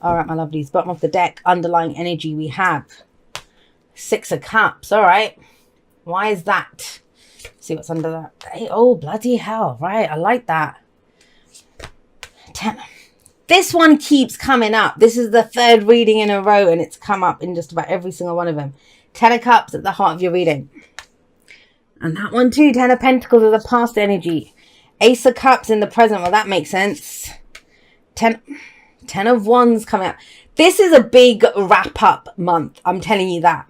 All right, my lovelies. Bottom of the deck, underlying energy we have. Six of Cups. All right. Why is that? See what's under that. Hey, oh, bloody hell. Right. I like that. 10. This one keeps coming up. This is the third reading in a row, and it's come up in just about every single one of them. 10 of Cups at the heart of your reading. And that one too. 10 of Pentacles is the past energy. Ace of Cups in the present. Well, that makes sense. 10 of Wands coming up. This is a big wrap-up month. I'm telling you that.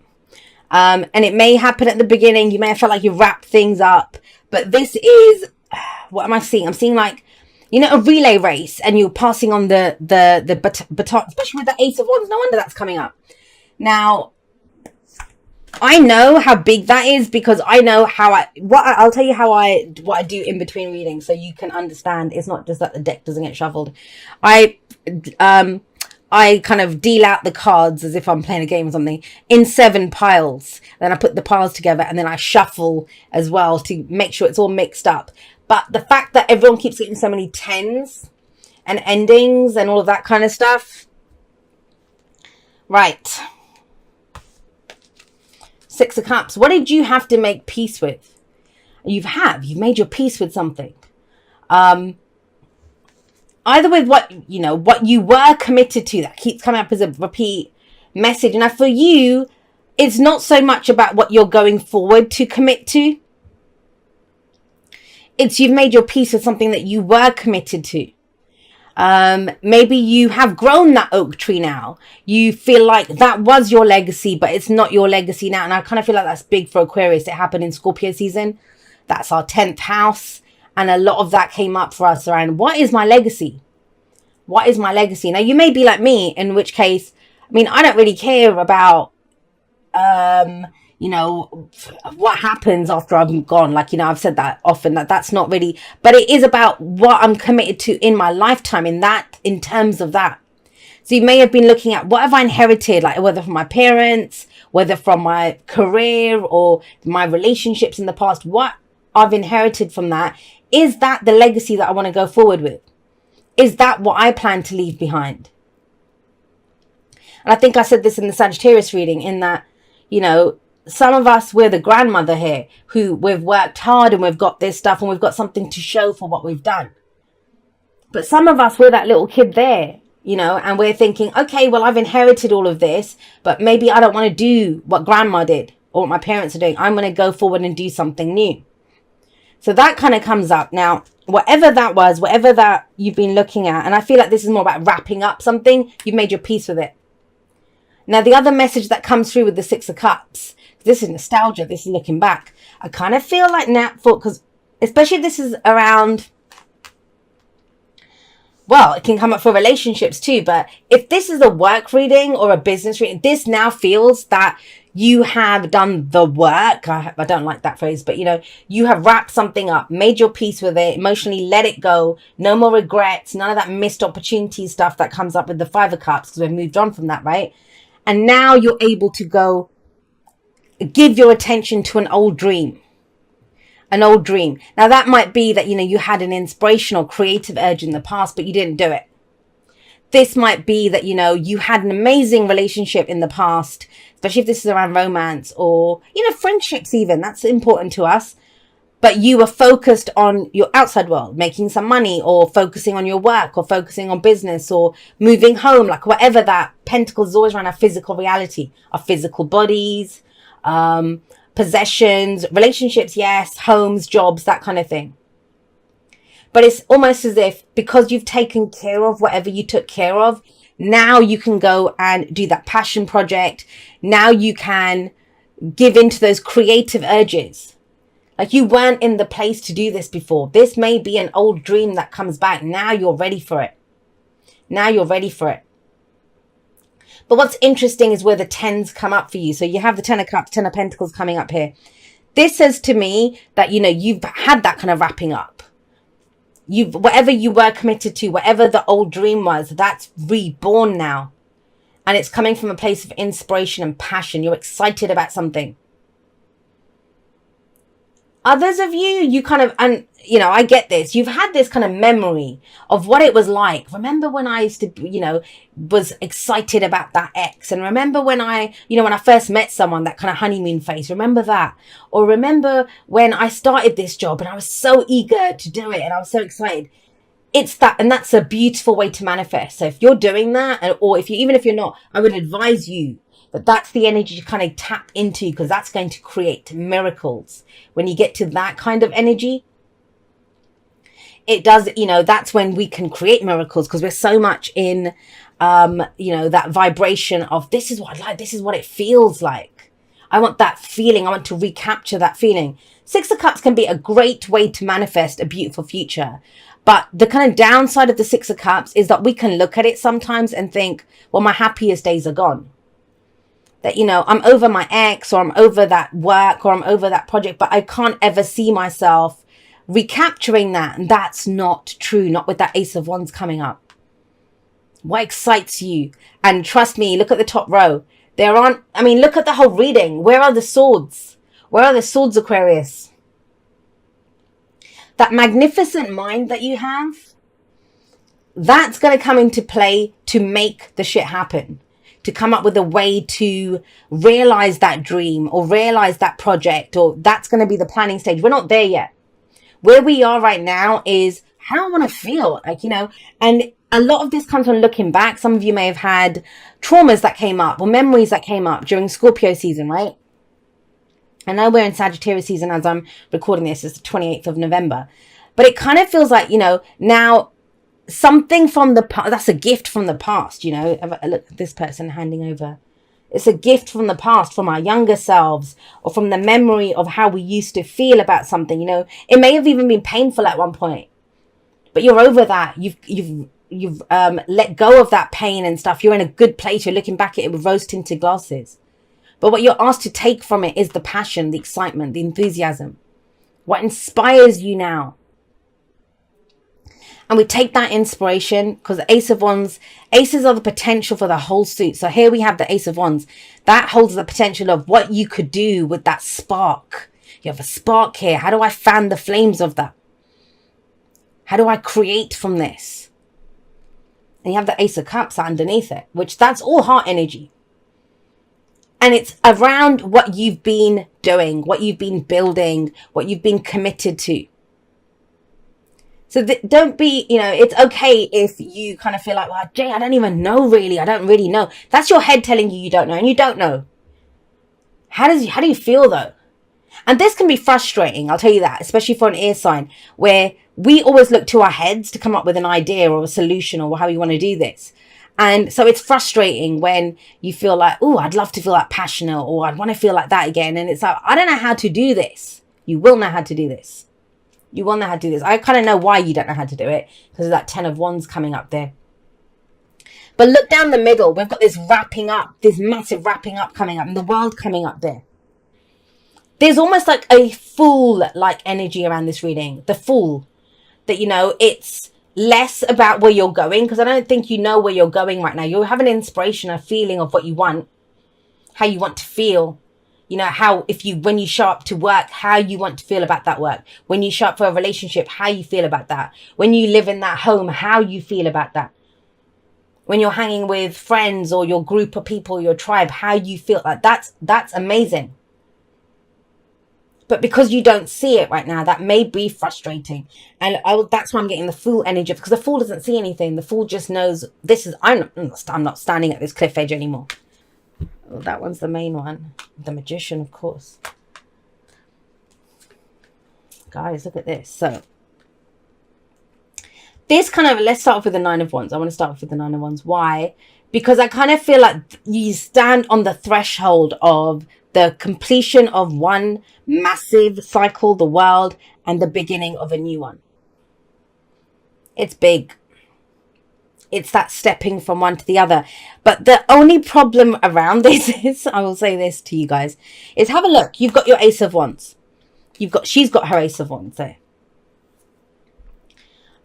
And it may happen at the beginning. You may have felt like you wrapped things up. But this is... What am I seeing? I'm seeing like... You know, a relay race, and you're passing on the baton, especially with the Ace of Wands. No wonder that's coming up. Now, I know how big that is because I know how I'll tell you what I do in between readings, so you can understand. It's not just that the deck doesn't get shuffled. I kind of deal out the cards as if I'm playing a game or something in 7 piles. Then I put the piles together, and then I shuffle as well to make sure it's all mixed up. But the fact that everyone keeps getting so many 10s and endings and all of that kind of stuff. Right. 6 of Cups. What did you have to make peace with? You've made your peace with something. Either with what you were committed to, that keeps coming up as a repeat message. Now for you, it's not so much about what you're going forward to commit to. It's you've made your peace with something that you were committed to. Maybe you have grown that oak tree now. You feel like that was your legacy, but it's not your legacy now. And I kind of feel like that's big for Aquarius. It happened in Scorpio season. That's our 10th house. And a lot of that came up for us around, what is my legacy? What is my legacy? Now, you may be like me, in which case, I mean, I don't really care about... what happens after I'm gone. Like, I've said that often, that's not really, but it is about what I'm committed to in my lifetime in terms of that. So you may have been looking at what have I inherited, like whether from my parents, whether from my career or my relationships in the past, what I've inherited from that. Is that the legacy that I want to go forward with? Is that what I plan to leave behind? And I think I said this in the Sagittarius reading, in that, some of us, we're the grandmother here who we've worked hard and we've got this stuff and we've got something to show for what we've done. But some of us, we're that little kid there, and we're thinking, okay, well, I've inherited all of this, but maybe I don't want to do what grandma did or what my parents are doing. I'm going to go forward and do something new. So that kind of comes up. Now, whatever that was, whatever that you've been looking at, and I feel like this is more about wrapping up something, you've made your peace with it. Now, the other message that comes through with the 6 of Cups, this is nostalgia, this is looking back. I kind of feel like now, because especially if this is around, well, it can come up for relationships too, but if this is a work reading or a business reading, this now feels that you have done the work. I don't like that phrase, but you have wrapped something up, made your peace with it, emotionally let it go, no more regrets, none of that missed opportunity stuff that comes up with the 5 of Cups, because we've moved on from that, right? And now you're able to go give your attention to an old dream. An old dream. Now that might be that, you had an inspirational creative urge in the past, but you didn't do it. This might be that, you had an amazing relationship in the past, especially if this is around romance or, friendships even. That's important to us. But you were focused on your outside world, making some money, or focusing on your work, or focusing on business, or moving home, like whatever that. Pentacles is always around our physical reality, our physical bodies, possessions, relationships, yes, homes, jobs, that kind of thing. But it's almost as if because you've taken care of whatever you took care of, now you can go and do that passion project. Now you can give into those creative urges. Like you weren't in the place to do this before. This may be an old dream that comes back. Now you're ready for it. Now you're ready for it. But what's interesting is where the 10s come up for you. So you have the 10 of Cups, 10 of Pentacles coming up here. This says to me that, you've had that kind of wrapping up. Whatever you were committed to, whatever the old dream was, that's reborn now. And it's coming from a place of inspiration and passion. You're excited about something. Others of you kind of, and you know, I get this. You've had this kind of memory of what it was like. Remember when I used to, you know, was excited about that ex, and remember when I, you know, when I first met someone, that kind of honeymoon phase. Remember that, or remember when I started this job and I was so eager to do it and I was so excited. It's that, and that's a beautiful way to manifest. So if you're doing that, or if you, even if you're not, I would advise you that that's the energy to kind of tap into, because that's going to create miracles. When you get to that kind of energy, it does, you know, that's when we can create miracles, because we're so much in, you know, that vibration of, this is what I like, this is what it feels like. I want that feeling. I want to recapture that feeling. Six of Cups can be a great way to manifest a beautiful future. But the kind of downside of the Six of Cups is that we can look at it sometimes and think, well, my happiest days are gone. That, you know, I'm over my ex, or I'm over that work, or I'm over that project, but I can't ever see myself recapturing that. And that's not true. Not with that Ace of Wands coming up. What excites you? And trust me, look at the top row. There aren't, I mean, look at the whole reading. Where are the swords? Where are the swords, Aquarius? That magnificent mind that you have, that's going to come into play to make the shit happen. To come up with a way to realize that dream, or realize that project, or that's going to be the planning stage. We're not there yet. Where we are right now is how I want to feel, like, you know, and a lot of this comes from looking back. Some of you may have had traumas that came up, or memories that came up during Scorpio season, right? I know we're in Sagittarius season as I'm recording this. It's the 28th of November. But it kind of feels like, you know, now something from the past, that's a gift from the past, you know. Look at this person handing over. It's a gift from the past, from our younger selves, or from the memory of how we used to feel about something, you know. It may have even been painful at one point, but you're over that. You've let go of that pain and stuff. You're in a good place. You're looking back at it with rose-tinted glasses. But what you're asked to take from it is the passion, the excitement, the enthusiasm. What inspires you now? And we take that inspiration, because the Ace of Wands, aces are the potential for the whole suit. So here we have the Ace of Wands. That holds the potential of what you could do with that spark. You have a spark here. How do I fan the flames of that? How do I create from this? And you have the Ace of Cups underneath it, which that's all heart energy. And it's around what you've been doing, what you've been building, what you've been committed to. So don't be, you know, it's okay if you kind of feel like, well, Jay, I don't even know really. I don't really know. That's your head telling you you don't know, and you don't know. How do you feel though? And this can be frustrating, I'll tell you that, especially for an air sign, where we always look to our heads to come up with an idea or a solution or how you want to do this. And so it's frustrating when you feel like, oh, I'd love to feel that passionate, or I'd want to feel like that again. And it's like, I don't know how to do this. You will know how to do this. You will know how to do this. I kind of know why you don't know how to do it, because of that 10 of Wands coming up there. But look down the middle. We've got this wrapping up, this massive wrapping up coming up, and the world coming up there. There's almost like a Fool-like energy around this reading. The Fool. That, you know, it's less about where you're going, because I don't think you know where you're going right now. You have an inspiration, a feeling of what you want, how you want to feel. You know, how, when you show up to work, how you want to feel about that work. When you show up for a relationship, how you feel about that. When you live in that home, how you feel about that. When you're hanging with friends or your group of people, your tribe, how you feel. Like that's amazing. But because you don't see it right now, that may be frustrating. And that's why I'm getting the Fool energy, because the Fool doesn't see anything. The Fool just knows, I'm not standing at this cliff edge anymore. Oh, that one's the main one. The Magician, of course. Guys, look at this. So, this kind of, let's start off with the Nine of Wands. I want to start off with the Nine of Wands. Why? Because I kind of feel like you stand on the threshold of the completion of one massive cycle, the world, and the beginning of a new one. It's big. It's that stepping from one to the other. But the only problem around this is, I will say this to you guys, is have a look. You've got your Ace of Wands. She's got her Ace of Wands there.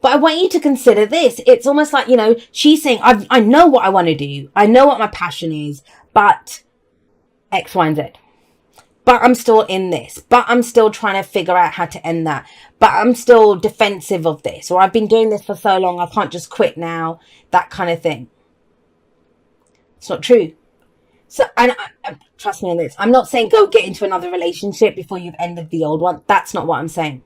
But I want you to consider this. It's almost like, you know, she's saying, I know what I want to do. I know what my passion is, but X, Y, and Z. but I'm still in this, but I'm still trying to figure out how to end that, but I'm still defensive of this, or I've been doing this for so long, I can't just quit now, that kind of thing. It's not true. So, and trust me on this, I'm not saying go get into another relationship before you've ended the old one. That's not what I'm saying.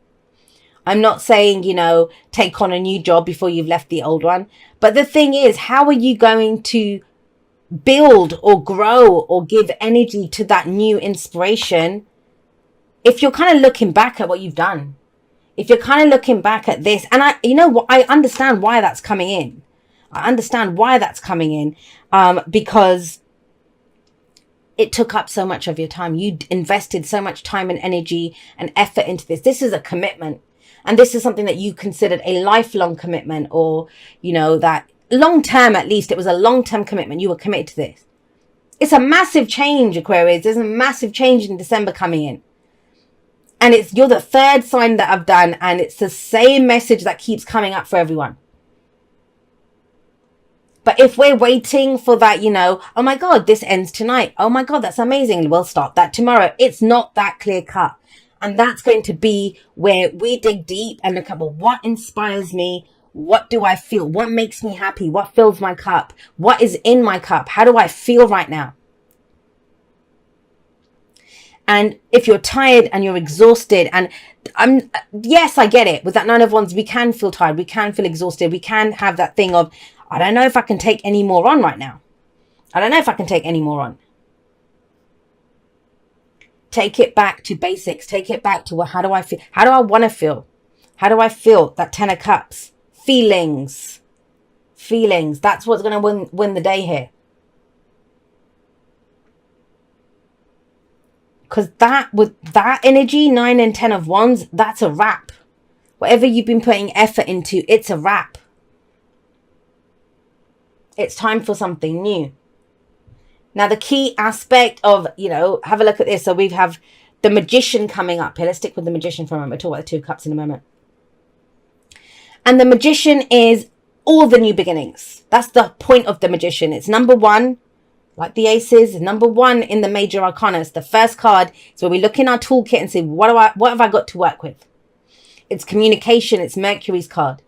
I'm not saying, you know, take on a new job before you've left the old one. But the thing is, how are you going to build or grow or give energy to that new inspiration if you're kind of looking back at what you've done? If you're kind of looking back at this, and you know what, I understand why that's coming in. I understand why that's coming in, because it took up so much of your time. You invested so much time and energy and effort into this. This is a commitment. And this is something that you considered a lifelong commitment, or, you know, that long term, at least it was a long term commitment. You were committed to this. It's a massive change, Aquarius. There's a massive change in December coming in. And you're the third sign that I've done. And it's the same message that keeps coming up for everyone. But if we're waiting for that, you know, oh my God, this ends tonight. Oh my God, that's amazing. We'll start that tomorrow. It's not that clear cut. And that's going to be where we dig deep and look at, well, what inspires me? What do I feel? What makes me happy? What fills my cup? What is in my cup? How do I feel right now? And if you're tired and you're exhausted, and yes, I get it. With that Nine of Wands, we can feel tired. We can feel exhausted. We can have that thing of, I don't know if I can take any more on right now. I don't know if I can take any more on. Take it back to basics. Take it back to, well, how do I feel? How do I want to feel? How do I feel? That Ten of Cups. Feelings. Feelings. That's what's going to win the day here. Because with that energy, 9 and 10 of Wands, that's a wrap. Whatever you've been putting effort into, it's a wrap. It's time for something new. Now, the key aspect of, you know, have a look at this. So we have the Magician coming up here. Let's stick with the Magician for a moment. We'll talk about the Two of Cups in a moment. And the Magician is all the new beginnings. That's the point of the Magician. It's number one, like the Aces, number one in the major arcana. It's the first card. It's where we look in our toolkit and say, what have I got to work with? It's communication. It's Mercury's card.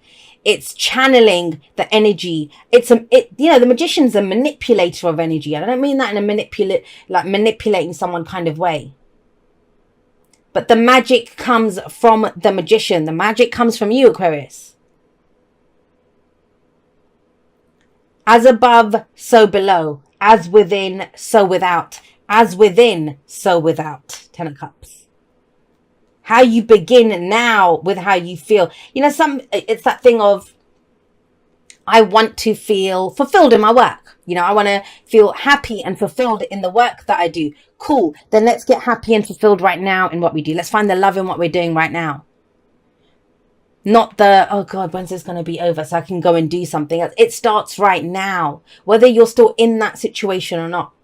It's channeling the energy. You know, the Magician's a manipulator of energy. I don't mean that in a manipulating someone kind of way. But the magic comes from the Magician. The magic comes from you, Aquarius. As above, so below. As within, so without. As within, so without. Ten of Cups. How you begin now with how you feel. You know, it's that thing of, I want to feel fulfilled in my work. You know, I want to feel happy and fulfilled in the work that I do. Cool. Then let's get happy and fulfilled right now in what we do. Let's find the love in what we're doing right now. Not the, oh God, when's this going to be over so I can go and do something else. It starts right now, whether you're still in that situation or not.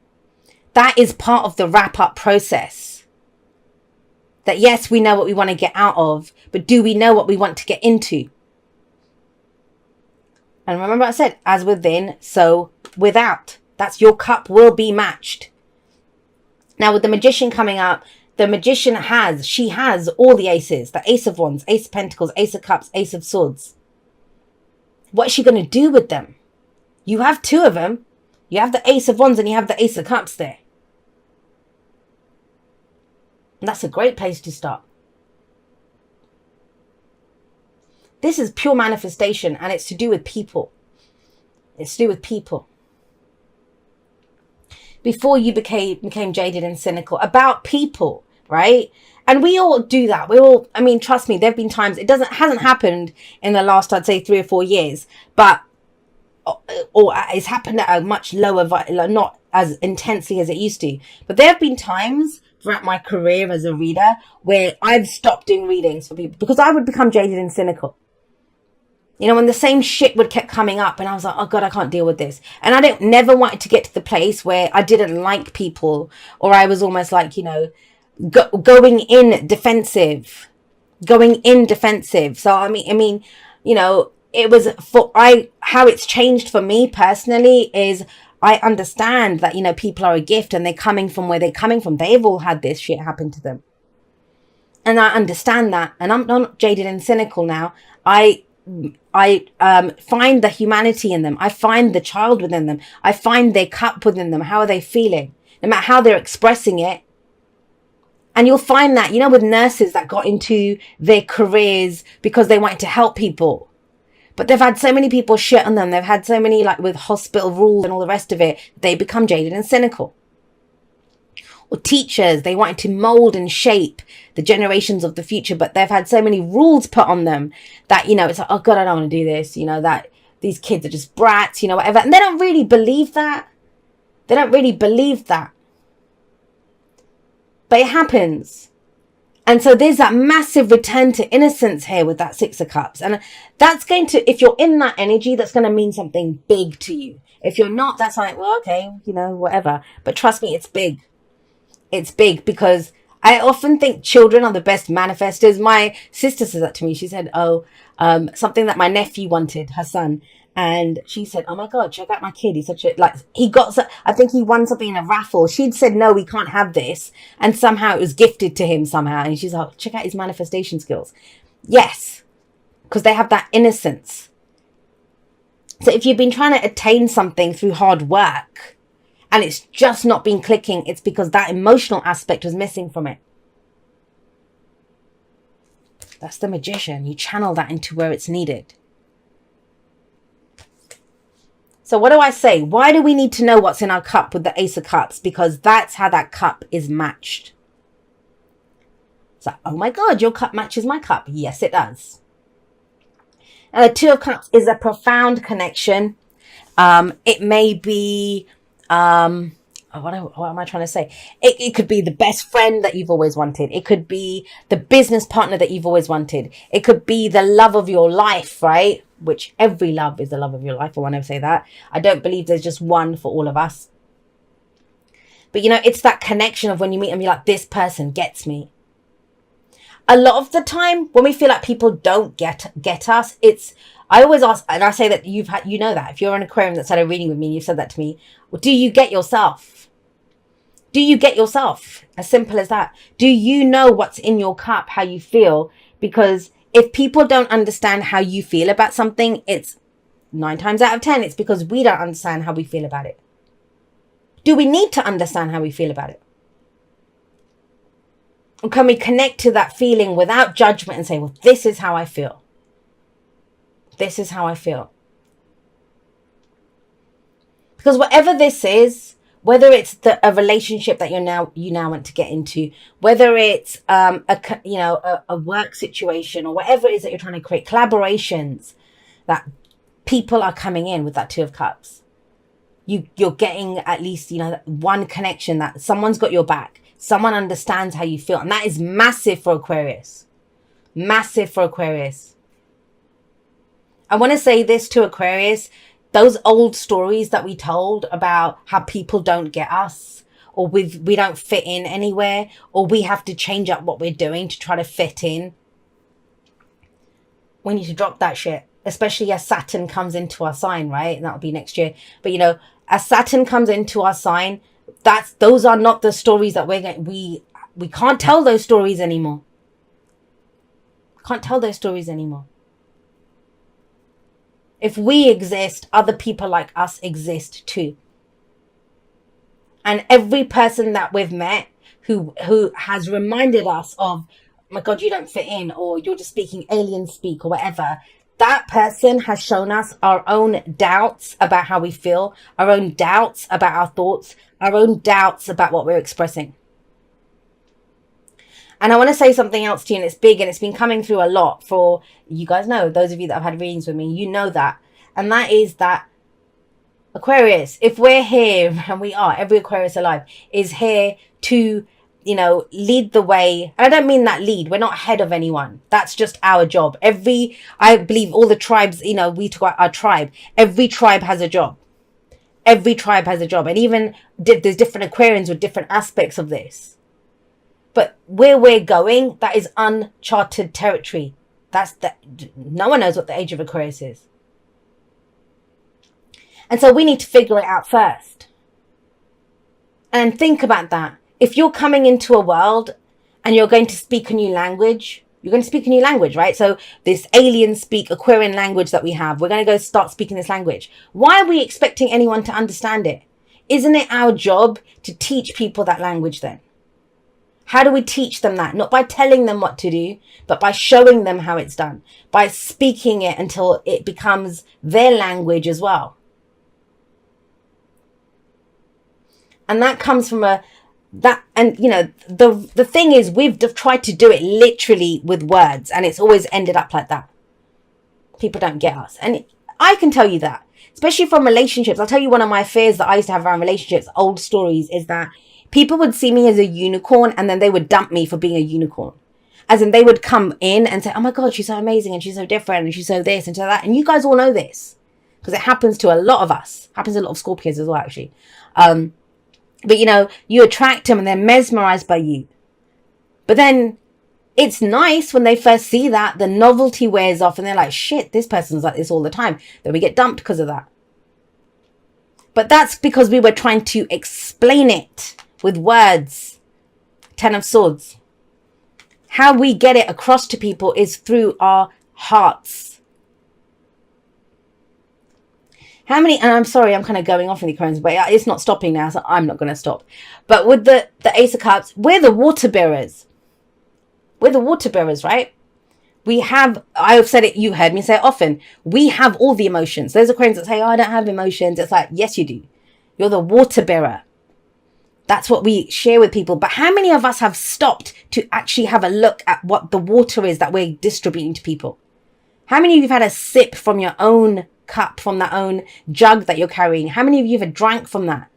That is part of the wrap up process. That yes, we know what we want to get out of, but do we know what we want to get into? And remember I said, as within, so without. That's your cup will be matched. Now with the Magician coming up, the Magician she has all the aces. The Ace of Wands, Ace of Pentacles, Ace of Cups, Ace of Swords. What is she going to do with them? You have two of them. You have the Ace of Wands and you have the Ace of Cups there. And that's a great place to start. This is pure manifestation and it's to do with people. It's to do with people. Before you became jaded and cynical about people, right? And we all do that. I mean, trust me, there have been times, hasn't happened in the last, I'd say 3 or 4 years, but, or it's happened at a much lower, not as intensely as it used to. But there have been times throughout my career as a reader where I've stopped doing readings for people because I would become jaded and cynical. You know, when the same shit would kept coming up and I was like, oh God, I can't deal with this. And I never wanted to get to the place where I didn't like people, or I was almost like, you know, going in defensive. So, I mean, you know, it was how it's changed for me personally is I understand that, you know, people are a gift and they're coming from where they're coming from. They've all had this shit happen to them. And I understand that. And I'm not jaded and cynical now. I find the humanity in them. I find the child within them. I find their cup within them. How are they feeling? No matter how they're expressing it. And you'll find that, you know, with nurses that got into their careers because they wanted to help people. But they've had so many people shit on them. They've had so many, like with hospital rules and all the rest of it, they become jaded and cynical. Or teachers, they wanted to mold and shape the generations of the future, but they've had so many rules put on them that, you know, it's like, oh God, I don't want to do this. You know, that these kids are just brats, you know, whatever. And they don't really believe that. They don't really believe that. But it happens. And so there's that massive return to innocence here with that Six of Cups. And that's going to, if you're in that energy, that's going to mean something big to you. If you're not, that's like, well, okay, you know, whatever. But trust me, it's big. It's big because I often think children are the best manifestors. My sister said that to me. She said, something that my nephew wanted, her son. And she said, oh my God, check out my kid. He's such a, like, I think he won something in a raffle. She'd said, no, we can't have this. And somehow it was gifted to him somehow. And she's like, check out his manifestation skills. Yes, because they have that innocence. So if you've been trying to attain something through hard work and it's just not been clicking, it's because that emotional aspect was missing from it. That's the Magician. You channel that into where it's needed. So what do I say? Why do we need to know what's in our cup with the Ace of Cups? Because that's how that cup is matched. It's like, oh my God, your cup matches my cup. Yes, it does. Now, the Two of Cups is a profound connection. It may be, what am I trying to say? It could be the best friend that you've always wanted. It could be the business partner that you've always wanted. It could be the love of your life, right? Which every love is the love of your life. I want to say that. I don't believe there's just one for all of us. But, you know, it's that connection of when you meet them, you're like, this person gets me. A lot of the time when we feel like people don't get us, I always ask, and I say that you know that if you're an Aquarian that's had a reading with me and you've said that to me, well, do you get yourself? Do you get yourself? As simple as that. Do you know what's in your cup, how you feel? Because if people don't understand how you feel about something, it's 9 times out of 10, it's because we don't understand how we feel about it. Do we need to understand how we feel about it? Or can we connect to that feeling without judgment and say, well, this is how I feel. This is how I feel. Because whatever this is, whether it's a relationship that you now want to get into, whether it's a work situation or whatever it is that you're trying to create, collaborations, that people are coming in with that Two of Cups. You're getting at least, you know, one connection that someone's got your back. Someone understands how you feel. And that is massive for Aquarius. Massive for Aquarius. I want to say this to Aquarius. Those old stories that we told about how people don't get us, or we don't fit in anywhere, or we have to change up what we're doing to try to fit in. We need to drop that shit, especially as Saturn comes into our sign, right? And that'll be next year. But, you know, as Saturn comes into our sign, those are not the stories that we can't tell those stories anymore. Can't tell those stories anymore. If we exist, other people like us exist too. And every person that we've met who has reminded us of, oh my God, you don't fit in, or you're just speaking alien speak or whatever, that person has shown us our own doubts about how we feel, our own doubts about our thoughts, our own doubts about what we're expressing. And I want to say something else to you, and it's big, and it's been coming through a lot for, you guys know, those of you that have had readings with me, you know that. And that is that Aquarius, if we're here, and we are, every Aquarius alive is here to, you know, lead the way. And I don't mean that lead. We're not ahead of anyone. That's just our job. I believe all the tribes, you know, we talk about our tribe. Every tribe has a job. Every tribe has a job. And even there's different Aquarians with different aspects of this. But where we're going, that is uncharted territory. No one knows what the age of Aquarius is. And so we need to figure it out first. And think about that. If you're coming into a world and you're going to speak a new language, right? So this alien speak Aquarian language that we have, we're going to go start speaking this language. Why are we expecting anyone to understand it? Isn't it our job to teach people that language then? How do we teach them that? Not by telling them what to do, but by showing them how it's done. By speaking it until it becomes their language as well. And that comes from the thing is, we've tried to do it literally with words, and it's always ended up like that. People don't get us. And I can tell you that, especially from relationships. I'll tell you one of my fears that I used to have around relationships, old stories, is that people would see me as a unicorn and then they would dump me for being a unicorn. As in, they would come in and say, oh my God, she's so amazing and she's so different and she's so this and so that. And you guys all know this because it happens to a lot of us. Happens to a lot of Scorpios as well, actually. But you attract them and they're mesmerized by you. But then it's nice when they first see that, the novelty wears off and they're like, shit, this person's like this all the time. Then we get dumped because of that. But that's because we were trying to explain it with words. 10 of Swords. How we get it across to people is through our hearts. How many, and I'm sorry, I'm kind of going off in the Aquarians, but it's not stopping now, so I'm not going to stop. But with the Ace of Cups, we're the water bearers. We're the water bearers, right? We have, I've said it, you heard me say it often, we have all the emotions. Those Aquarians that say, oh, I don't have emotions. It's like, yes, you do. You're the water bearer. That's what we share with people. But how many of us have stopped to actually have a look at what the water is that we're distributing to people? How many of you have had a sip from your own cup, from that own jug that you're carrying? How many of you have drank from that?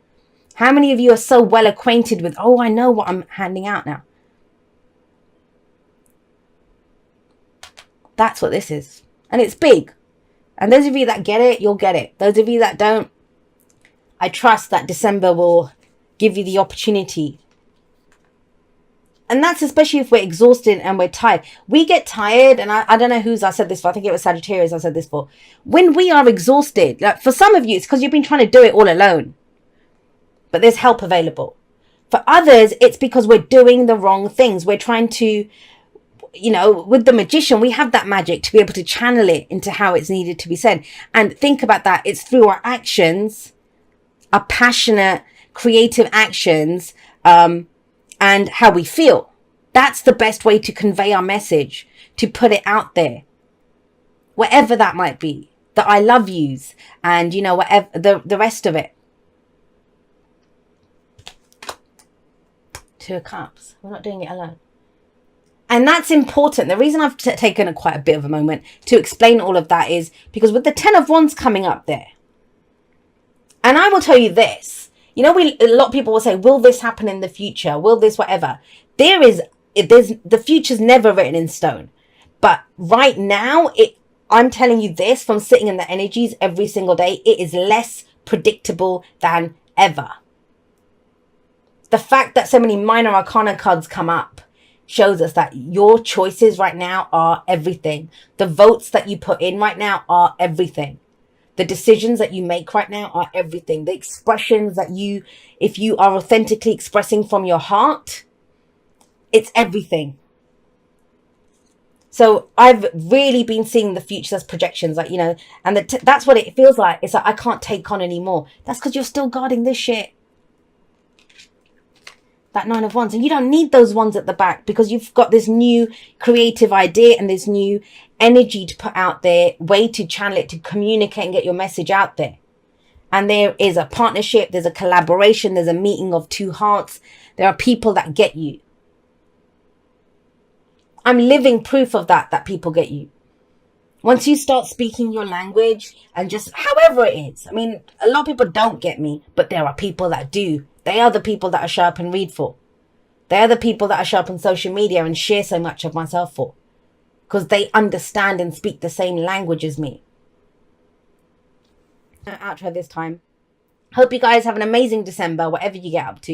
How many of you are so well acquainted with, oh, I know what I'm handing out now? That's what this is. And it's big. And those of you that get it, you'll get it. Those of you that don't, I trust that December will give you the opportunity. And that's especially if we're exhausted and we're tired. We get tired, and I don't know who's I said this for. I think it was Sagittarius I said this for. When we are exhausted, like for some of you, it's because you've been trying to do it all alone. But there's help available. For others, it's because we're doing the wrong things. We're trying to, with the magician, we have that magic to be able to channel it into how it's needed to be said. And think about that. It's through our actions, our passionate, creative actions, and how we feel. That's the best way to convey our message, to put it out there, whatever that might be, the I love yous and whatever the rest of it. 2 of Cups. We're not doing it alone. And that's important. The reason I've taken quite a bit of a moment to explain all of that is because with the 10 of Wands coming up there, and I will tell you this, a lot of people will say, will this happen in the future? Will this whatever? The future's never written in stone. But right now, I'm telling you this from sitting in the energies every single day, it is less predictable than ever. The fact that so many minor arcana cards come up shows us that your choices right now are everything. The votes that you put in right now are everything. The decisions that you make right now are everything. The expressions that if you are authentically expressing from your heart, it's everything. So I've really been seeing the future as projections, and that's what it feels like. It's like, I can't take on anymore. That's because you're still guarding this shit. That 9 of Wands. And you don't need those ones at the back because you've got this new creative idea and this new energy to put out there, way to channel it, to communicate and get your message out there. And there is a partnership, there's a collaboration, there's a meeting of 2 hearts. There are people that get you. I'm living proof of that people get you. Once you start speaking your language and just however it is. I mean, a lot of people don't get me, but there are people that do. They are the people that I show up and read for. They are the people that I show up on social media and share so much of myself for. Because they understand and speak the same language as me. Outro this time. Hope you guys have an amazing December, whatever you get up to.